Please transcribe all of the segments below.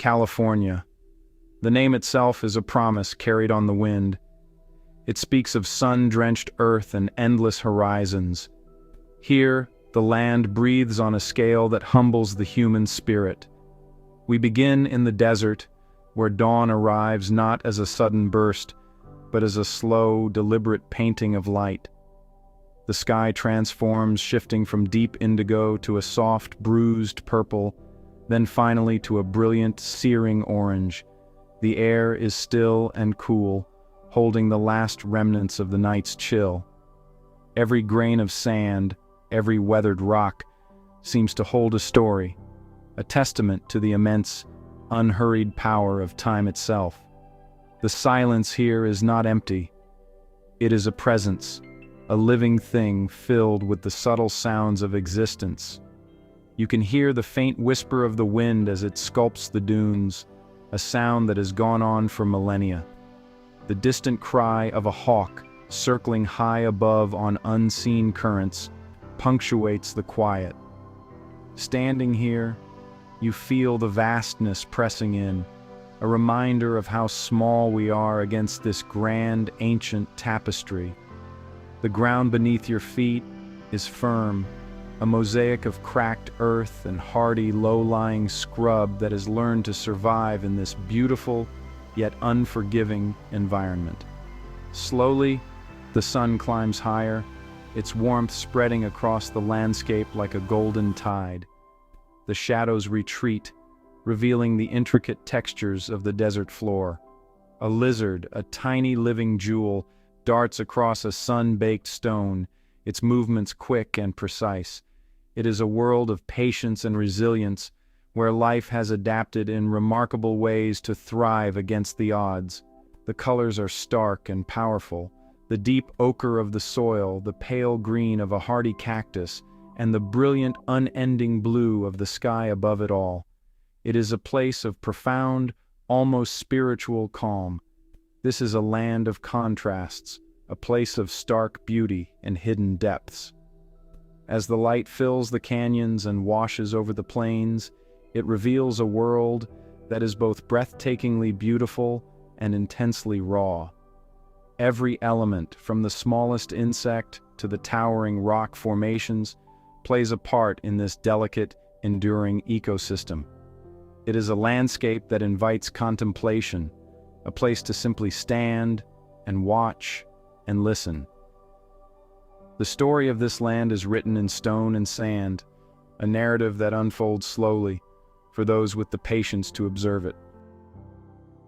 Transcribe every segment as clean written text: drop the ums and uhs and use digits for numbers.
California. The name itself is a promise carried on the wind. It speaks of sun-drenched earth and endless horizons. Here, the land breathes on a scale that humbles the human spirit. We begin in the desert, where dawn arrives not as a sudden burst, but as a slow, deliberate painting of light. The sky transforms, shifting from deep indigo to a soft, bruised purple, then finally to a brilliant, searing orange. The air is still and cool, holding the last remnants of the night's chill. Every grain of sand, every weathered rock, seems to hold a story, a testament to the immense, unhurried power of time itself. The silence here is not empty. It is a presence, a living thing filled with the subtle sounds of existence. You can hear the faint whisper of the wind as it sculpts the dunes, a sound that has gone on for millennia. The distant cry of a hawk circling high above on unseen currents punctuates the quiet. Standing here, you feel the vastness pressing in, a reminder of how small we are against this grand, ancient tapestry. The ground beneath your feet is firm, a mosaic of cracked earth and hardy, low-lying scrub that has learned to survive in this beautiful, yet unforgiving environment. Slowly, the sun climbs higher, its warmth spreading across the landscape like a golden tide. The shadows retreat, revealing the intricate textures of the desert floor. A lizard, a tiny living jewel, darts across a sun-baked stone, its movements quick and precise. It is a world of patience and resilience, where life has adapted in remarkable ways to thrive against the odds. The colors are stark and powerful, the deep ochre of the soil, the pale green of a hardy cactus, and the brilliant, unending blue of the sky above it all. It is a place of profound, almost spiritual calm. This is a land of contrasts, a place of stark beauty and hidden depths. As the light fills the canyons and washes over the plains, it reveals a world that is both breathtakingly beautiful and intensely raw. Every element, from the smallest insect to the towering rock formations, plays a part in this delicate, enduring ecosystem. It is a landscape that invites contemplation, a place to simply stand and watch and listen. The story of this land is written in stone and sand, a narrative that unfolds slowly for those with the patience to observe it.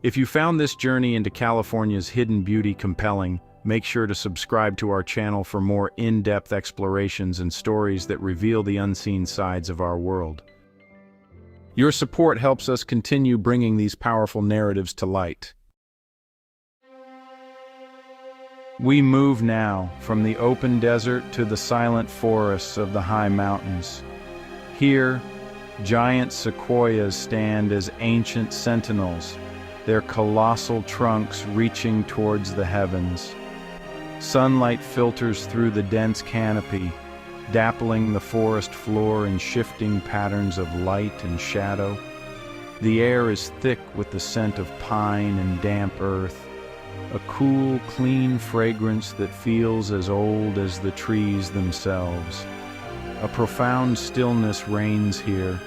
If you found this journey into California's hidden beauty compelling, make sure to subscribe to our channel for more in-depth explorations and stories that reveal the unseen sides of our world. Your support helps us continue bringing these powerful narratives to light. We move now from the open desert to the silent forests of the high mountains. Here, giant sequoias stand as ancient sentinels, their colossal trunks reaching towards the heavens. Sunlight filters through the dense canopy, dappling the forest floor in shifting patterns of light and shadow. The air is thick with the scent of pine and damp earth, a cool, clean fragrance that feels as old as the trees themselves. A profound stillness reigns here,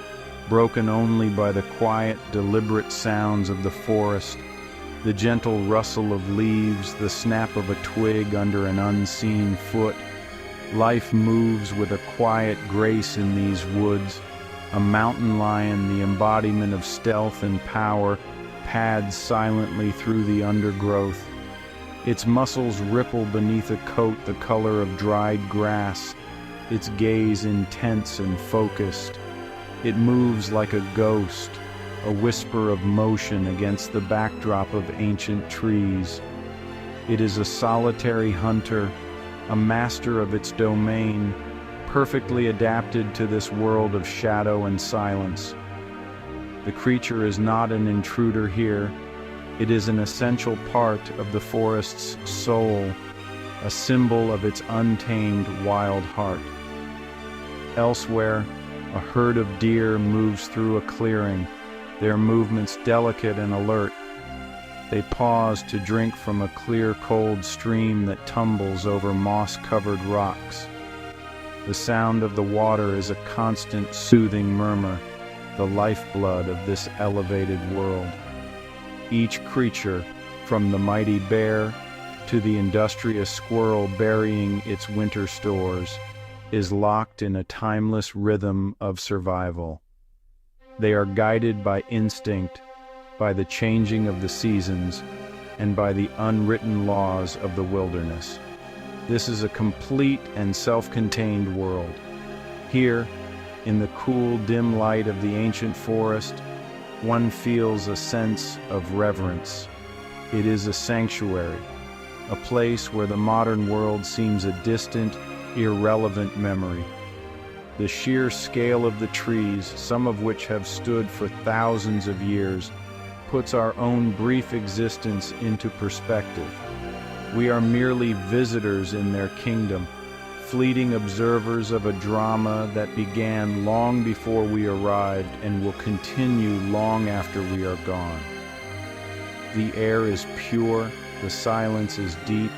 broken only by the quiet, deliberate sounds of the forest, the gentle rustle of leaves, the snap of a twig under an unseen foot. Life moves with a quiet grace in these woods. A mountain lion, the embodiment of stealth and power, pads silently through the undergrowth. Its muscles ripple beneath a coat the color of dried grass, its gaze intense and focused. It moves like a ghost, a whisper of motion against the backdrop of ancient trees. It is a solitary hunter, a master of its domain, perfectly adapted to this world of shadow and silence. The creature is not an intruder here. It is an essential part of the forest's soul, a symbol of its untamed wild heart. Elsewhere, a herd of deer moves through a clearing, their movements delicate and alert. They pause to drink from a clear, cold stream that tumbles over moss-covered rocks. The sound of the water is a constant, soothing murmur, the lifeblood of this elevated world. Each creature, from the mighty bear to the industrious squirrel burying its winter stores, is locked in a timeless rhythm of survival. They are guided by instinct, by the changing of the seasons, and by the unwritten laws of the wilderness. This is a complete and self-contained world. Here, in the cool, dim light of the ancient forest, one feels a sense of reverence. It is a sanctuary, a place where the modern world seems a distant, irrelevant memory. The sheer scale of the trees, some of which have stood for thousands of years, puts our own brief existence into perspective. We are merely visitors in their kingdom, fleeting observers of a drama that began long before we arrived and will continue long after we are gone. The air is pure, the silence is deep,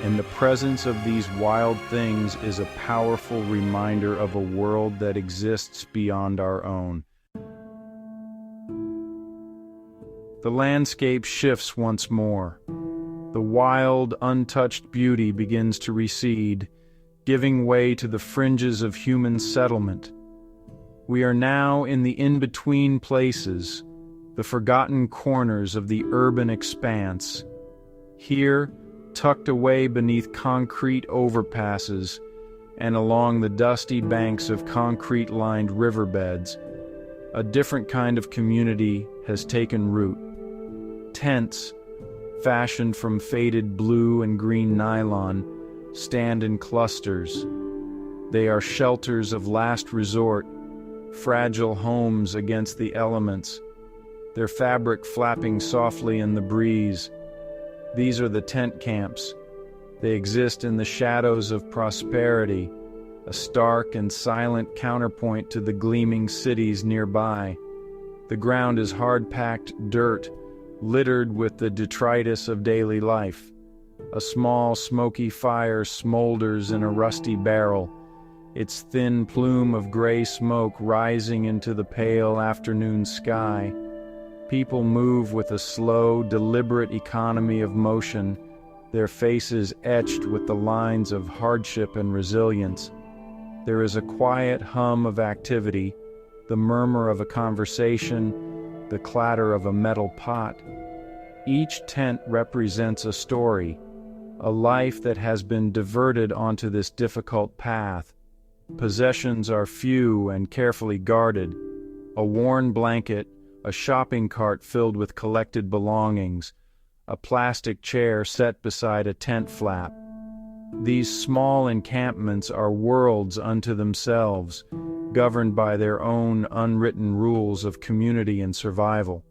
and the presence of these wild things is a powerful reminder of a world that exists beyond our own. The landscape shifts once more. The wild, untouched beauty begins to recede, giving way to the fringes of human settlement. We are now in the in-between places, the forgotten corners of the urban expanse. Here, tucked away beneath concrete overpasses and along the dusty banks of concrete-lined riverbeds, a different kind of community has taken root. Tents, fashioned from faded blue and green nylon, stand in clusters. They are shelters of last resort, fragile homes against the elements, their fabric flapping softly in the breeze. These are the tent camps. They exist in the shadows of prosperity, a stark and silent counterpoint to the gleaming cities nearby. The ground is hard-packed dirt, littered with the detritus of daily life. A small, smoky fire smolders in a rusty barrel, its thin plume of gray smoke rising into the pale afternoon sky. People move with a slow, deliberate economy of motion, their faces etched with the lines of hardship and resilience. There is a quiet hum of activity, the murmur of a conversation, the clatter of a metal pot. Each tent represents a story, a life that has been diverted onto this difficult path. Possessions are few and carefully guarded. A worn blanket, a shopping cart filled with collected belongings, a plastic chair set beside a tent flap. These small encampments are worlds unto themselves, governed by their own unwritten rules of community and survival.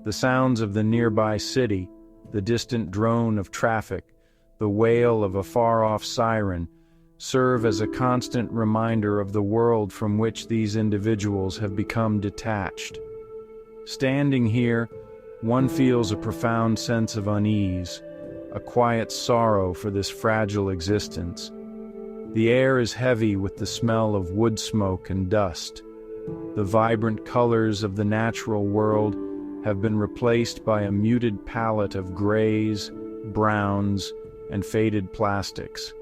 The sounds of the nearby city, the distant drone of traffic, the wail of a far-off siren, serve as a constant reminder of the world from which these individuals have become detached. Standing here, one feels a profound sense of unease, a quiet sorrow for this fragile existence. The air is heavy with the smell of wood smoke and dust. The vibrant colors of the natural world have been replaced by a muted palette of grays, browns, and faded plastics.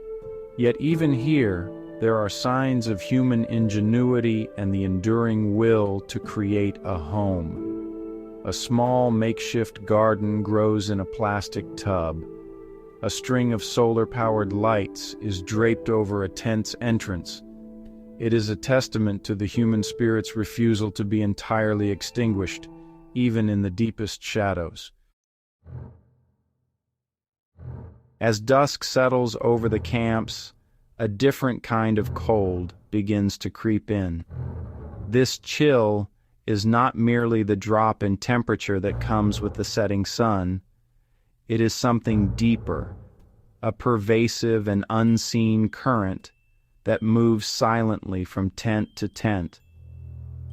Yet even here, there are signs of human ingenuity and the enduring will to create a home. A small makeshift garden grows in a plastic tub. A string of solar-powered lights is draped over a tent's entrance. It is a testament to the human spirit's refusal to be entirely extinguished, even in the deepest shadows. As dusk settles over the camps, a different kind of cold begins to creep in. This chill is not merely the drop in temperature that comes with the setting sun. It is something deeper, a pervasive and unseen current that moves silently from tent to tent.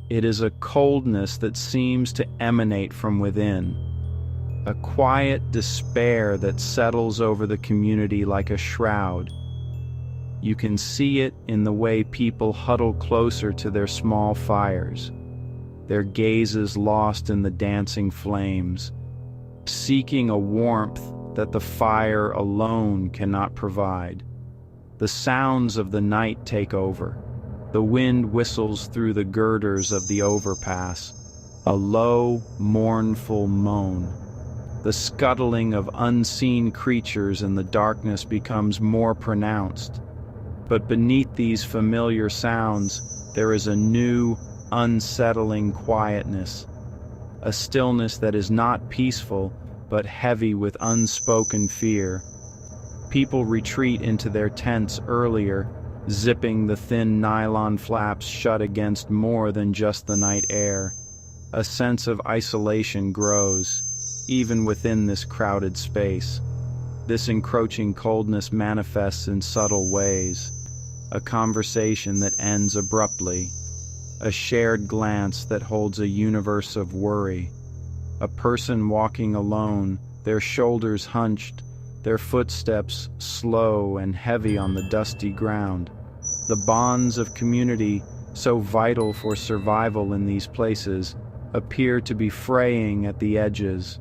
It is a coldness that seems to emanate from within, a quiet despair that settles over the community like a shroud. You can see it in the way people huddle closer to their small fires, their gazes lost in the dancing flames, seeking a warmth that the fire alone cannot provide. The sounds of the night take over. The wind whistles through the girders of the overpass, a low, mournful moan. The scuttling of unseen creatures in the darkness becomes more pronounced. But beneath these familiar sounds, there is a new, unsettling quietness, a stillness that is not peaceful, but heavy with unspoken fear. People retreat into their tents earlier, zipping the thin nylon flaps shut against more than just the night air. A sense of isolation grows, even within this crowded space. This encroaching coldness manifests in subtle ways. A conversation that ends abruptly, a shared glance that holds a universe of worry, a person walking alone, their shoulders hunched, their footsteps slow and heavy on the dusty ground. The bonds of community, so vital for survival in these places, appear to be fraying at the edges.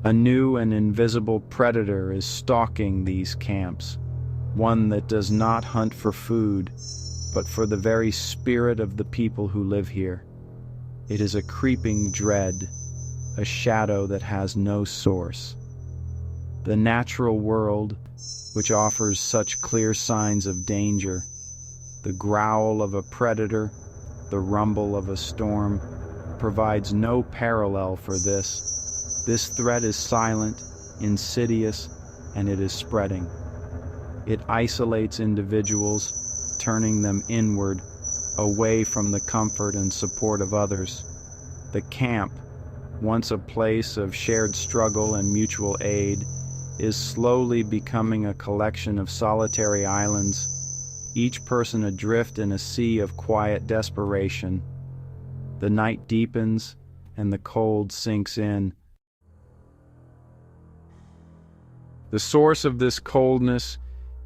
A new and invisible predator is stalking these camps, one that does not hunt for food, but for the very spirit of the people who live here. It is a creeping dread, a shadow that has no source. The natural world, which offers such clear signs of danger, the growl of a predator, the rumble of a storm, provides no parallel for this. This threat is silent, insidious, and it is spreading. It isolates individuals, turning them inward, away from the comfort and support of others. The camp, once a place of shared struggle and mutual aid, is slowly becoming a collection of solitary islands, each person adrift in a sea of quiet desperation. The night deepens, and the cold sinks in. The source of this coldness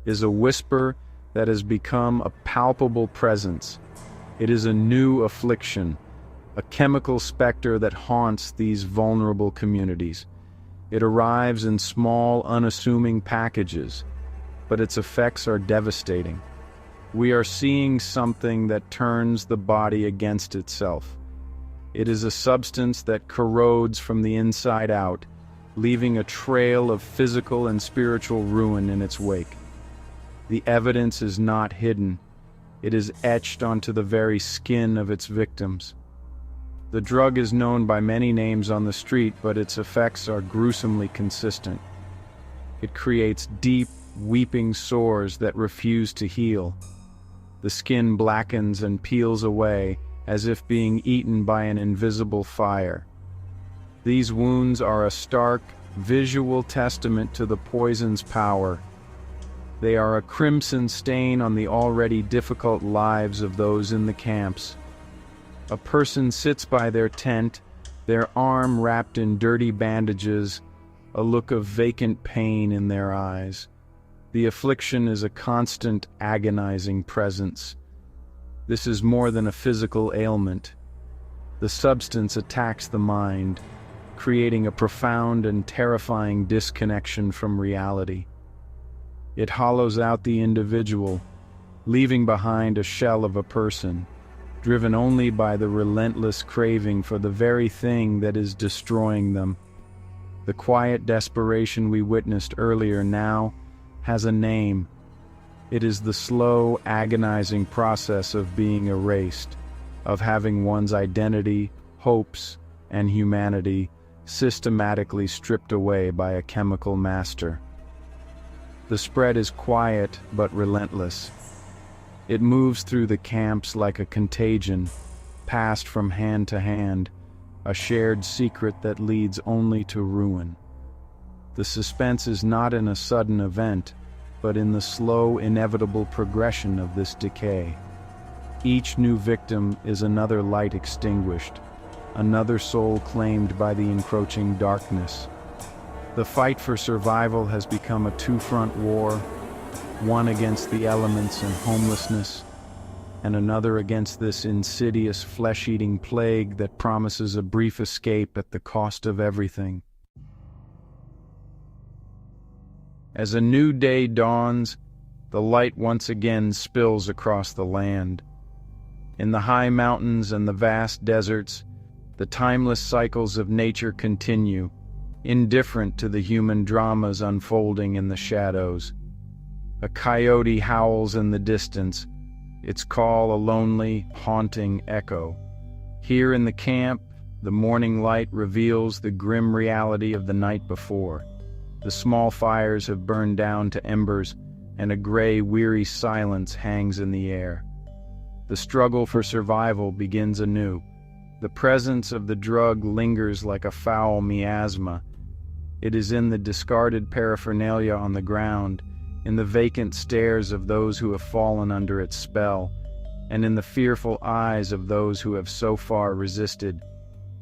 is a whisper that has become a palpable presence. It is a new affliction, a chemical specter that haunts these vulnerable communities. It arrives in small, unassuming packages, but its effects are devastating. We are seeing something that turns the body against itself. It is a substance that corrodes from the inside out, leaving a trail of physical and spiritual ruin in its wake. The evidence is not hidden. It is etched onto the very skin of its victims. The drug is known by many names on the street, but its effects are gruesomely consistent. It creates deep, weeping sores that refuse to heal. The skin blackens and peels away, as if being eaten by an invisible fire. These wounds are a stark, visual testament to the poison's power. They are a crimson stain on the already difficult lives of those in the camps. A person sits by their tent, their arm wrapped in dirty bandages, a look of vacant pain in their eyes. The affliction is a constant, agonizing presence. This is more than a physical ailment. The substance attacks the mind, creating a profound and terrifying disconnection from reality. It hollows out the individual, leaving behind a shell of a person, driven only by the relentless craving for the very thing that is destroying them. The quiet desperation we witnessed earlier now has a name. It is the slow, agonizing process of being erased, of having one's identity, hopes, and humanity systematically stripped away by a chemical master. The spread is quiet but relentless. It moves through the camps like a contagion, passed from hand to hand, a shared secret that leads only to ruin. The suspense is not in a sudden event, but in the slow, inevitable progression of this decay. Each new victim is another light extinguished, another soul claimed by the encroaching darkness. The fight for survival has become a two-front war, one against the elements and homelessness, and another against this insidious flesh-eating plague that promises a brief escape at the cost of everything. As a new day dawns, the light once again spills across the land. In the high mountains and the vast deserts, the timeless cycles of nature continue, indifferent to the human dramas unfolding in the shadows. A coyote howls in the distance, its call a lonely, haunting echo. Here in the camp, the morning light reveals the grim reality of the night before. The small fires have burned down to embers, and a gray, weary silence hangs in the air. The struggle for survival begins anew. The presence of the drug lingers like a foul miasma. It is in the discarded paraphernalia on the ground, in the vacant stares of those who have fallen under its spell, and in the fearful eyes of those who have so far resisted.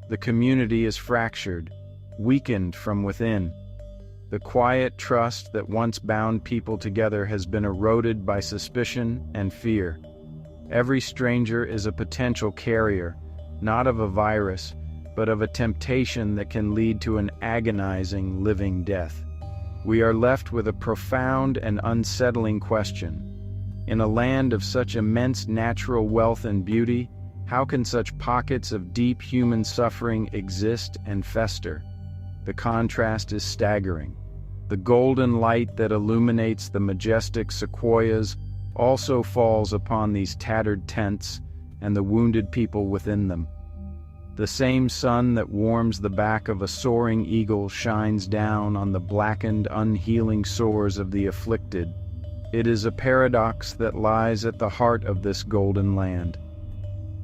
The community is fractured, weakened from within. The quiet trust that once bound people together has been eroded by suspicion and fear. Every stranger is a potential carrier, not of a virus, but of a temptation that can lead to an agonizing living death. We are left with a profound and unsettling question. In a land of such immense natural wealth and beauty, how can such pockets of deep human suffering exist and fester? The contrast is staggering. The golden light that illuminates the majestic sequoias also falls upon these tattered tents and the wounded people within them. The same sun that warms the back of a soaring eagle shines down on the blackened, unhealing sores of the afflicted. It is a paradox that lies at the heart of this golden land.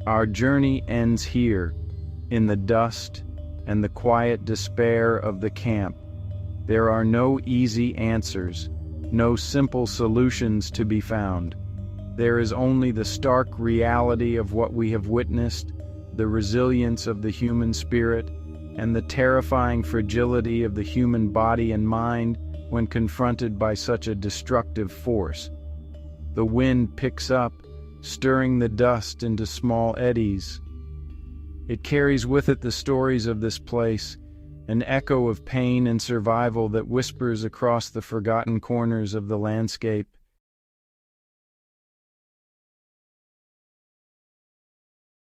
Our journey ends here, in the dust and the quiet despair of the camp. There are no easy answers, no simple solutions to be found. There is only the stark reality of what we have witnessed, the resilience of the human spirit, and the terrifying fragility of the human body and mind when confronted by such a destructive force. The wind picks up, stirring the dust into small eddies. It carries with it the stories of this place, an echo of pain and survival that whispers across the forgotten corners of the landscape.